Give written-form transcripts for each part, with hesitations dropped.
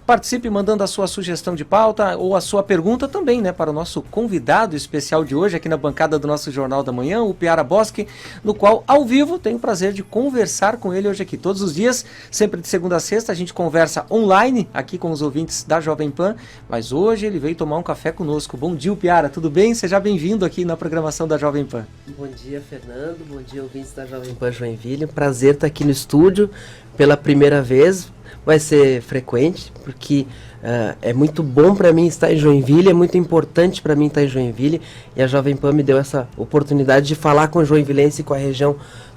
Participe mandando a sua sugestão de pauta ou a sua pergunta também, né, para o nosso convidado especial de hoje aqui na bancada do nosso Jornal da Manhã, o Piara Boschi, no qual, ao vivo, tenho o prazer de conversar com ele hoje aqui. Todos os dias, sempre de segunda a sexta, a gente conversa online aqui com os ouvintes da Jovem Pan, mas hoje ele veio tomar um café conosco. Bom dia, Piara, tudo bem? Seja bem-vindo aqui na programação da Jovem Pan. Bom dia, Fernando. Bom dia, ouvintes da Jovem Pan Joinville. Prazer estar aqui no estúdio pela primeira vez. Vai ser frequente, porque é muito bom para mim estar em Joinville, é muito importante para mim estar em Joinville, e a Jovem Pan me deu essa oportunidade de falar com o joinvilense e com a região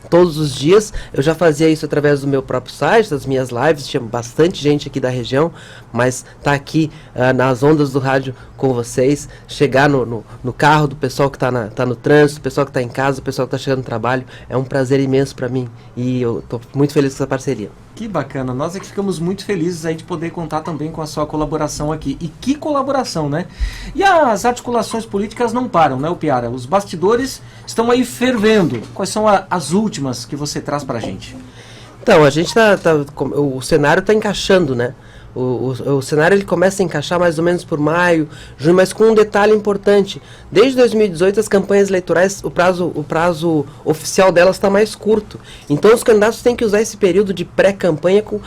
todos os dias. Eu já fazia isso através do meu próprio site, das minhas lives, tinha bastante gente aqui da região, mas tá aqui nas ondas do rádio com vocês, chegar no carro do pessoal que tá no trânsito, do pessoal que tá em casa, do pessoal que tá chegando no trabalho, é um prazer imenso para mim, e eu tô muito feliz com essa parceria. Que bacana, nós é que ficamos muito felizes aí de poder contar também com a sua colaboração aqui. E que colaboração, né? E as articulações políticas não param, né, Piara? Os bastidores estão aí fervendo. Quais são as últimas que você traz pra gente? Então, a gente o cenário tá encaixando, né? O cenário ele começa a encaixar mais ou menos por maio, junho, mas com um detalhe importante. Desde 2018 as campanhas eleitorais, o prazo oficial delas está mais curto. Então os candidatos têm que usar esse período de pré-campanha com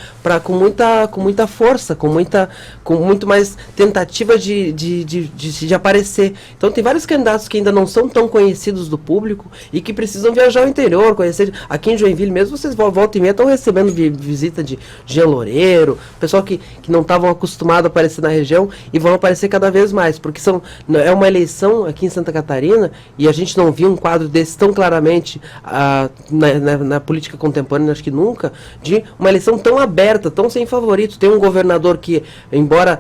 muita força, com muito mais tentativa de aparecer. Então tem vários candidatos que ainda não são tão conhecidos do público e que precisam viajar ao interior, conhecer. Aqui em Joinville mesmo, vocês volta e meia estão recebendo visita de Jean Loureiro, pessoal que não estavam acostumados a aparecer na região e vão aparecer cada vez mais, porque é uma eleição aqui em Santa Catarina e a gente não viu um quadro desse tão claramente na política contemporânea, acho que nunca, de uma eleição tão aberta, tão sem favorito. Tem um governador que, embora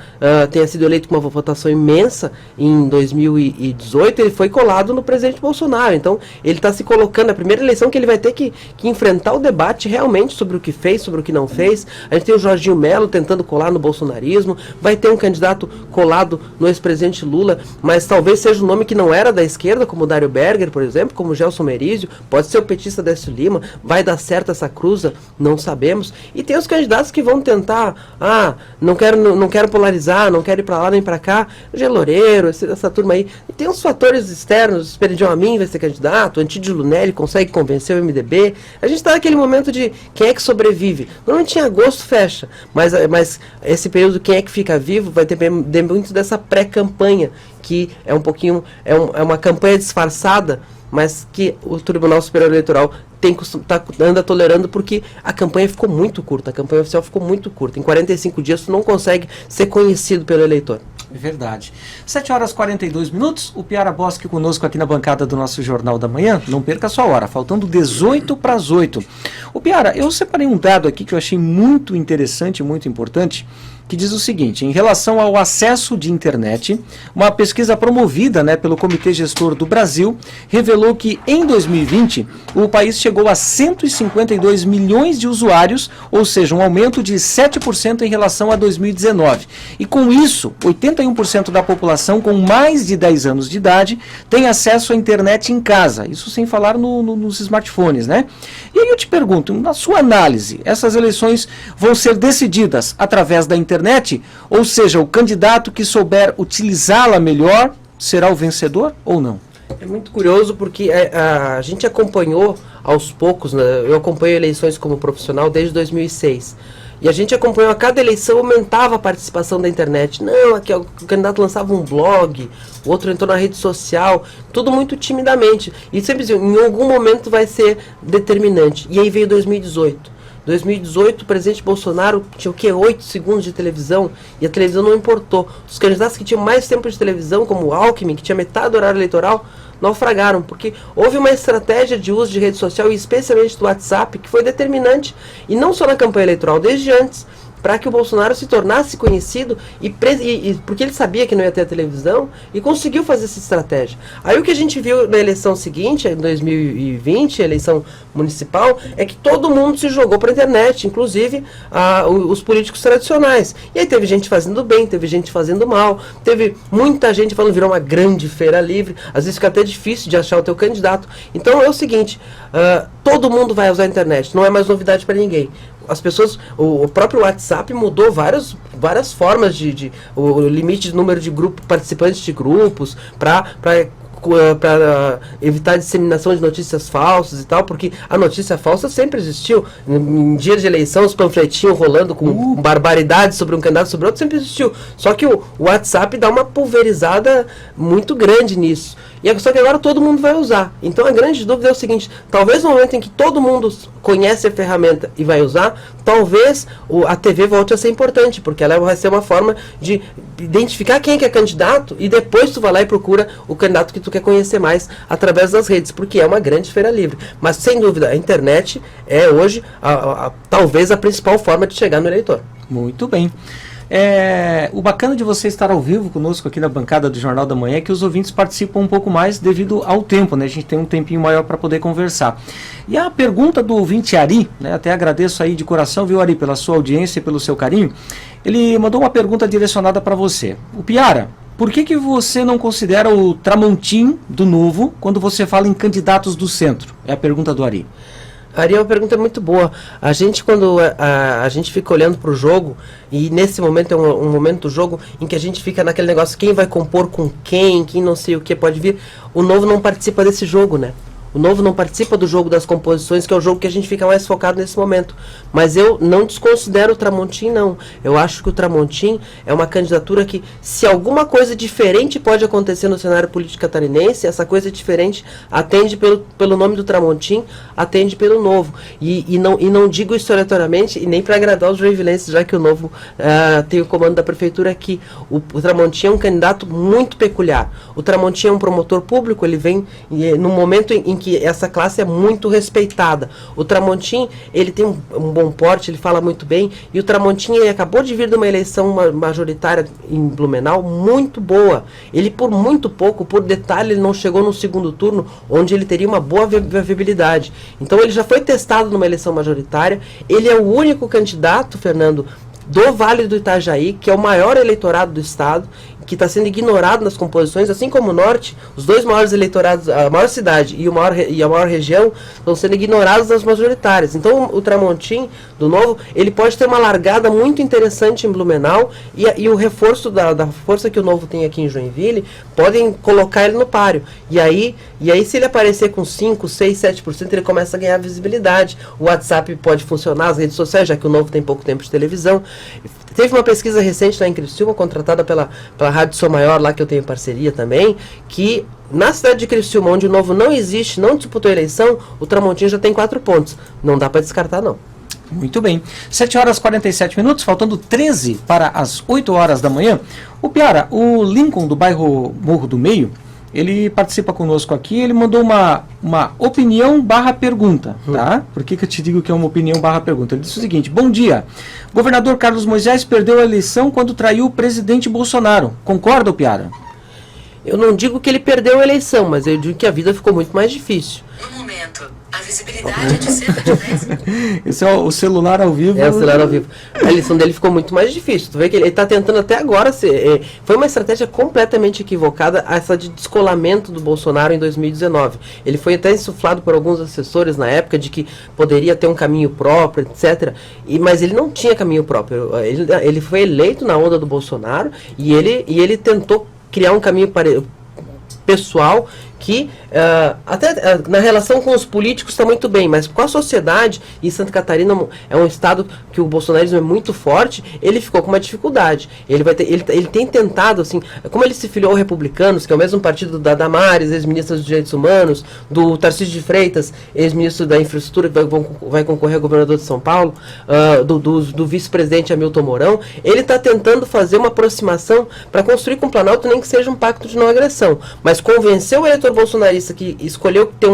tenha sido eleito com uma votação imensa em 2018, ele foi colado no presidente Bolsonaro. Então, ele está se colocando, a primeira eleição que ele vai ter que enfrentar o debate realmente sobre o que fez, sobre o que não fez. A gente tem o Jorginho Melo tentando colar no bolsonarismo, vai ter um candidato colado no ex-presidente Lula, mas talvez seja um nome que não era da esquerda, como o Dário Berger, por exemplo, como o Gelson Merizio, pode ser o petista Décio Lima, vai dar certo essa cruza, não sabemos. E tem os candidatos que vão tentar, não quero polarizar, não quero ir pra lá nem pra cá, o Jean Loureiro, essa turma aí. E tem uns fatores externos, o Esperidião Amin vai ser candidato, o Antídio Lunelli consegue convencer o MDB. A gente tá naquele momento de quem é que sobrevive. Normalmente em agosto fecha, mas esse período, quem é que fica vivo, vai depender muito dessa pré-campanha, que é um pouquinho, é uma campanha disfarçada, mas que o Tribunal Superior Eleitoral anda tolerando, porque a campanha ficou muito curta, a campanha oficial ficou muito curta. Em 45 dias tu não consegue ser conhecido pelo eleitor. É verdade. 7h42, o Piara Boschi conosco aqui na bancada do nosso Jornal da Manhã. Não perca a sua hora, faltando 7:18. O Piara, eu separei um dado aqui que eu achei muito interessante, muito importante, que diz o seguinte: em relação ao acesso de internet, uma pesquisa promovida, né, pelo Comitê Gestor do Brasil revelou que em 2020 o país chegou a 152 milhões de usuários, ou seja, um aumento de 7% em relação a 2019. E com isso, 81% da população com mais de 10 anos de idade tem acesso à internet em casa, isso sem falar nos smartphones, né? E aí eu te pergunto, na sua análise, essas eleições vão ser decididas através da internet, ou seja, o candidato que souber utilizá-la melhor será o vencedor ou não? É muito curioso porque a gente acompanhou aos poucos, né? Eu acompanho eleições como profissional desde 2006. E a gente acompanhou, a cada eleição aumentava a participação da internet. Não, aqui o candidato lançava um blog, o outro entrou na rede social, tudo muito timidamente. E sempre dizia, em algum momento vai ser determinante. E aí veio 2018. 2018, o presidente Bolsonaro tinha o quê? 8 segundos de televisão, e a televisão não importou. Os candidatos que tinham mais tempo de televisão, como o Alckmin, que tinha metade do horário eleitoral, naufragaram, porque houve uma estratégia de uso de rede social, e especialmente do WhatsApp, que foi determinante, e não só na campanha eleitoral, desde antes, para que o Bolsonaro se tornasse conhecido, porque ele sabia que não ia ter a televisão, e conseguiu fazer essa estratégia. Aí o que a gente viu na eleição seguinte, em 2020, a eleição municipal, é que todo mundo se jogou para a internet, inclusive os políticos tradicionais. E aí teve gente fazendo bem, teve gente fazendo mal, teve muita gente falando, virou uma grande feira livre, às vezes fica até difícil de achar o teu candidato. Então é o seguinte, todo mundo vai usar a internet, não é mais novidade para ninguém. as pessoas, o próprio WhatsApp mudou várias formas o limite de número de participantes de grupos, para evitar a disseminação de notícias falsas e tal, porque a notícia falsa sempre existiu. Em dia de eleição, os panfletinhos rolando com barbaridades sobre um candidato sobre outro, sempre existiu. Só que o WhatsApp dá uma pulverizada muito grande nisso. Só que agora todo mundo vai usar. Então a grande dúvida é o seguinte: talvez no momento em que todo mundo conhece a ferramenta e vai usar, talvez a TV volte a ser importante, porque ela vai ser uma forma de identificar quem que é candidato e depois tu vai lá e procura o candidato que tu quer conhecer mais através das redes, porque é uma grande feira livre. Mas sem dúvida, a internet é hoje talvez a principal forma de chegar no eleitor. Muito bem. O bacana de você estar ao vivo conosco aqui na bancada do Jornal da Manhã é que os ouvintes participam um pouco mais devido ao tempo, né? A gente tem um tempinho maior para poder conversar. E a pergunta do ouvinte Ari, né? Até agradeço aí de coração, viu, Ari, pela sua audiência e pelo seu carinho. Ele mandou uma pergunta direcionada para você. O Piara, por que você não considera o Tramontim do Novo quando você fala em candidatos do centro? É a pergunta do Ari. Ari, é uma pergunta muito boa. A gente, quando a gente fica olhando para o jogo, e nesse momento é um momento do jogo em que a gente fica naquele negócio, quem vai compor com quem não sei o que pode vir, o Novo não participa desse jogo, né? O Novo não participa do jogo das composições, que é o jogo que a gente fica mais focado nesse momento. Mas eu não desconsidero o Tramontim, não. Eu acho que o Tramontim é uma candidatura que, se alguma coisa diferente pode acontecer no cenário político catarinense, essa coisa diferente atende pelo nome do Tramontim, atende pelo Novo. E não digo isso aleatoriamente, e nem para agradar os joinvilenses, já que o Novo tem o comando da prefeitura aqui. O Tramontim é um candidato muito peculiar. O Tramontim é um promotor público, ele vem no momento em que essa classe é muito respeitada. O Tramontim, ele tem um bom porte, ele fala muito bem, e o Tramontim, ele acabou de vir de uma eleição majoritária em Blumenau muito boa. Ele, por muito pouco, por detalhe, ele não chegou no segundo turno, onde ele teria uma boa viabilidade. Então ele já foi testado numa eleição majoritária, ele é o único candidato, Fernando, do Vale do Itajaí, que é o maior eleitorado do estado, que está sendo ignorado nas composições, assim como o Norte, os dois maiores eleitorados, a maior cidade e a maior região, estão sendo ignorados nas majoritárias. Então o Tramontim, do Novo, ele pode ter uma largada muito interessante em Blumenau, e o reforço da força que o Novo tem aqui em Joinville, podem colocar ele no páreo. E aí se ele aparecer com 5, 6, 7%, ele começa a ganhar visibilidade. O WhatsApp pode funcionar, as redes sociais, já que o Novo tem pouco tempo de televisão. Teve uma pesquisa recente lá em Criciúma, contratada pela Rádio Sou Maior, lá que eu tenho parceria também, que na cidade de Criciúma, onde o Novo não existe, não disputou a eleição, o Tramontim já tem 4 pontos. Não dá para descartar, não. Muito bem. 7 horas e 47 minutos, faltando 13 para as 8 horas da manhã. O Piara, o Lincoln do bairro Morro do Meio, ele participa conosco aqui, ele mandou uma opinião / pergunta, tá? Por que eu te digo que é uma opinião / pergunta? Ele disse o seguinte: bom dia, governador Carlos Moisés perdeu a eleição quando traiu o presidente Bolsonaro. Concorda, Piara? Eu não digo que ele perdeu a eleição, mas eu digo que a vida ficou muito mais difícil. No momento, a visibilidade é de cerca de 10. Esse é o celular ao vivo. É o celular ao vivo. A eleição dele ficou muito mais difícil. Tu vê que ele está tentando até agora foi uma estratégia completamente equivocada, essa de descolamento do Bolsonaro em 2019. Ele foi até insuflado por alguns assessores na época de que poderia ter um caminho próprio, etc. Mas ele não tinha caminho próprio. Ele foi eleito na onda do Bolsonaro e ele tentou criar um caminho pessoal que até na relação com os políticos está muito bem, mas com a sociedade, e Santa Catarina é um estado que o bolsonarismo é muito forte, ele ficou com uma dificuldade. Ele tem tentado, assim, como ele se filiou ao Republicanos, que é o mesmo partido da Damares, ex-ministra dos Direitos Humanos, do Tarcísio de Freitas, ex-ministro da Infraestrutura, que vai concorrer a governador de São Paulo, do vice-presidente Hamilton Mourão, ele está tentando fazer uma aproximação para construir com o Planalto, nem que seja um pacto de não agressão, mas convenceu o eleitor bolsonarista que escolheu ter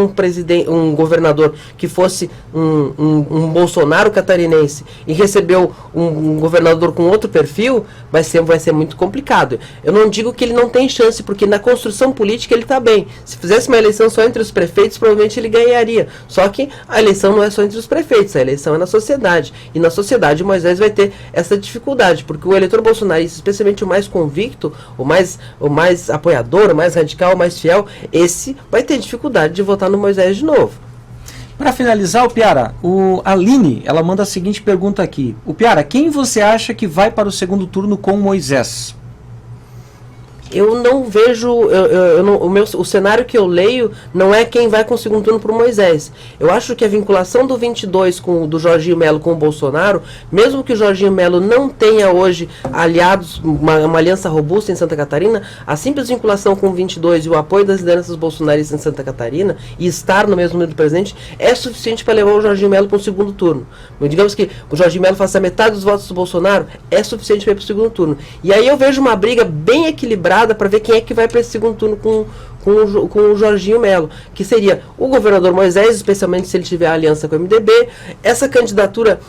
um governador que fosse um Bolsonaro catarinense e recebeu um governador com outro perfil, vai ser muito complicado. Eu não digo que ele não tem chance, porque na construção política ele está bem. Se fizesse uma eleição só entre os prefeitos, provavelmente ele ganharia. Só que a eleição não é só entre os prefeitos, a eleição é na sociedade. E na sociedade o Moisés vai ter essa dificuldade, porque o eleitor bolsonarista, especialmente o mais convicto, o mais apoiador, o mais radical, o mais fiel, esse vai ter dificuldade de votar no Moisés de novo. Para finalizar, o Piara, a Aline, ela manda a seguinte pergunta aqui. O Piara, quem você acha que vai para o segundo turno com Moisés? Eu não vejo, o cenário que eu leio não é quem vai com o segundo turno para o Moisés. Eu acho que a vinculação do 22 do Jorginho Melo com o Bolsonaro, mesmo que o Jorginho Melo não tenha hoje aliados, uma aliança robusta em Santa Catarina, a simples vinculação com o 22 e o apoio das lideranças bolsonaristas em Santa Catarina e estar no mesmo número do presidente é suficiente para levar o Jorginho Melo para o segundo turno. Digamos que o Jorginho Melo faça metade dos votos do Bolsonaro, é suficiente para ir para o segundo turno. E aí eu vejo uma briga bem equilibrada para ver quem é que vai para esse segundo turno com o Jorginho Melo, que seria o governador Moisés, especialmente se ele tiver aliança com o MDB, essa candidatura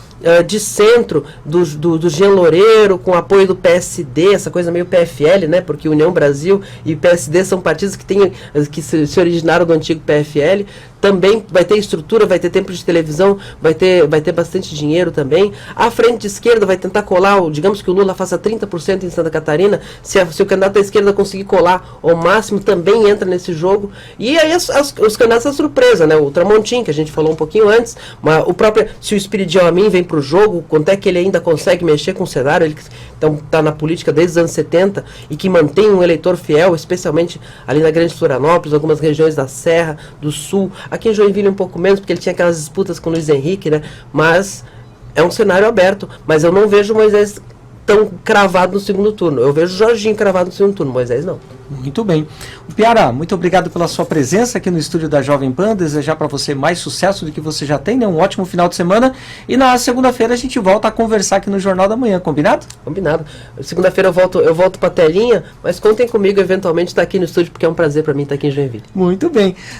de centro do Jean Loureiro, com apoio do PSD, essa coisa meio PFL, né, porque União Brasil e PSD são partidos que se originaram do antigo PFL, também vai ter estrutura, vai ter tempo de televisão, vai ter bastante dinheiro também. A frente de esquerda vai tentar colar, digamos que o Lula faça 30% em Santa Catarina, se o candidato da esquerda conseguir colar ao máximo, também entra nesse jogo. E aí os candidatos são surpresa, né? O Tramontim, que a gente falou um pouquinho antes, mas se o Espiridião Amin vem para o jogo, quanto é que ele ainda consegue mexer com o cenário, ele está na política desde os anos 70 e que mantém um eleitor fiel, especialmente ali na Grande Florianópolis, algumas regiões da Serra, do Sul. Aqui em Joinville um pouco menos, porque ele tinha aquelas disputas com o Luiz Henrique, né? Mas é um cenário aberto. Mas eu não vejo o Moisés tão cravado no segundo turno. Eu vejo o Jorginho cravado no segundo turno, Moisés não. Muito bem. O Piara, muito obrigado pela sua presença aqui no estúdio da Jovem Pan. Desejar para você mais sucesso do que você já tem, né? Um ótimo final de semana. E na segunda-feira a gente volta a conversar aqui no Jornal da Manhã, combinado? Combinado. Segunda-feira eu volto para a telinha, mas contem comigo eventualmente estar aqui no estúdio, porque é um prazer para mim estar aqui em Joinville. Muito bem.